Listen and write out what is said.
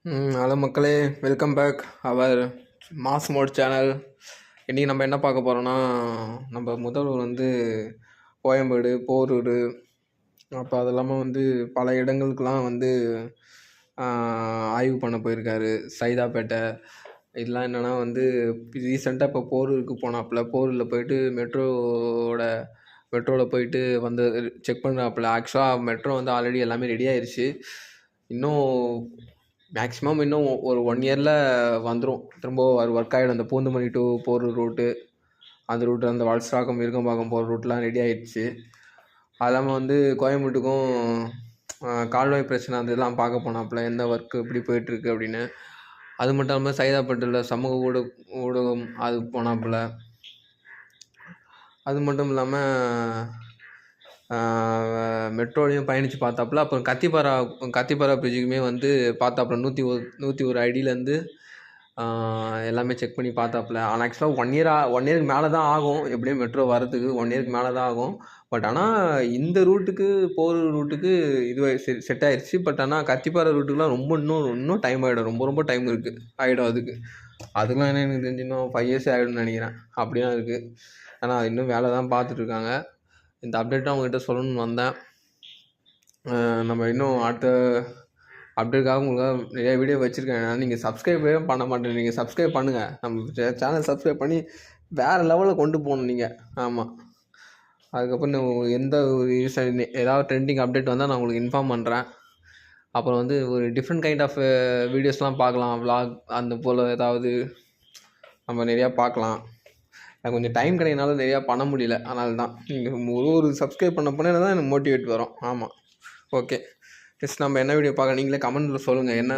Hello மக்களே, welcome back அவர் mass mode channel. இன்றைக்கி நம்ம என்ன பார்க்க போகிறோன்னா, நம்ம முதல்வர் வந்து கோயம்பேடு, போரூர், அப்போ அது இல்லாமல் வந்து பல இடங்களுக்கெலாம் வந்து ஆய்வு பண்ண போயிருக்காரு. சைதாப்பேட்டை இதெல்லாம் என்னென்னா வந்து ரீசெண்டாக இப்போ போரூருக்கு போனாப்புல. போரூரில் போயிட்டு மெட்ரோவில் போயிட்டு வந்து செக் பண்ணுறாப்புல. ஆக்சுவலாக மெட்ரோ வந்து ஆல்ரெடி எல்லாமே ரெடி ஆயிடுச்சு. இன்னும் மேக்ஸிமம் இன்னும் ஒரு 1 இயரில் வந்துடும். திரும்ப ஒர்க் ஆகிடும். அந்த பூந்தமல்லி டு போரூர் ரூட்டு, அந்த ரூட்டு, அந்த வலசராக்கம் விருகம்பாக்கம் போகிற ரூட்லாம் ரெடி ஆகிடுச்சு. அது இல்லாமல் வந்து கோயம்பேட்டுக்கும் கால்வாய் பிரச்சனை அந்த இதெல்லாம் பார்க்க போனாப்புல, எந்த ஒர்க்கு எப்படி போயிட்டுருக்கு அப்படின்னு. அது மட்டும் இல்லாமல் சைதாப்பேட்டையில் சமூக ஊடகம் அது போனாப்புல. அது மட்டும் இல்லாமல் மெட்ரோலையும் பயணித்து பார்த்தாப்புல. அப்புறம் கத்திப்பாரா பிரிட்ஜுக்குமே வந்து பார்த்தாப்புல. 101 அடியிலேருந்து எல்லாமே செக் பண்ணி பார்த்தாப்புல. ஆனால் ஆக்சுவலாக 1 இயருக்கு மேலே தான் ஆகும். எப்படியும் மெட்ரோ வரதுக்கு 1 இயருக்கு மேலே தான் ஆகும். பட் ஆனால் இந்த ரூட்டுக்கு போகிற ரூட்டுக்கு இது செட் ஆயிடுச்சு. பட் ஆனால் கத்திப்பாரா ரூட்டுக்குலாம் இன்னும் டைம் ஆகிடும். ரொம்ப டைம் ஆகிடும் அதுக்கெலாம் என்ன எனக்கு தெரிஞ்சு இன்னும் 5 இயர்ஸ் ஆகிடும்னு நினைக்கிறேன். அப்படிலாம் இருக்குது. ஆனால் அது இன்னும் வேலை தான் பார்த்துட்ருக்காங்க. இந்த அப்டேட்டும் அவங்ககிட்ட சொல்லணும்னு வந்தேன். நம்ம இன்னும் அடுத்த அப்டேட்டுக்காக உங்களுக்காக நிறைய வீடியோ வச்சுருக்கேன். நீங்கள் சப்ஸ்கிரைபே பண்ண மாட்டேன். நீங்கள் சப்ஸ்கிரைப் பண்ணுங்கள். நம்ம சேனல் சப்ஸ்கிரைப் பண்ணி வேறு லெவலில் கொண்டு போகணும் நீங்கள். ஆமாம். அதுக்கப்புறம் எந்த ஒரு ஏதாவது ட்ரெண்டிங் அப்டேட் வந்தால் நான் உங்களுக்கு இன்ஃபார்ம் பண்ணுறேன். அப்புறம் வந்து ஒரு டிஃப்ரெண்ட் கைண்ட் ஆஃப் வீடியோஸ்லாம் பார்க்கலாம். விலாக் அந்த போல் ஏதாவது நம்ம நிறையா பார்க்கலாம். எனக்கு கொஞ்சம் டைம் கிடைக்கிறனால நிறையா பண்ண முடியல. அதனால தான் நீங்கள் ஒரு சப்ஸ்கிரைப் பண்ண தான் எனக்கு மோட்டிவேட் வரும். ஆமாம். ஓகே, நம்ம என்ன வீடியோ பார்க்க நீங்களே கமெண்ட்டில் சொல்லுங்கள். என்ன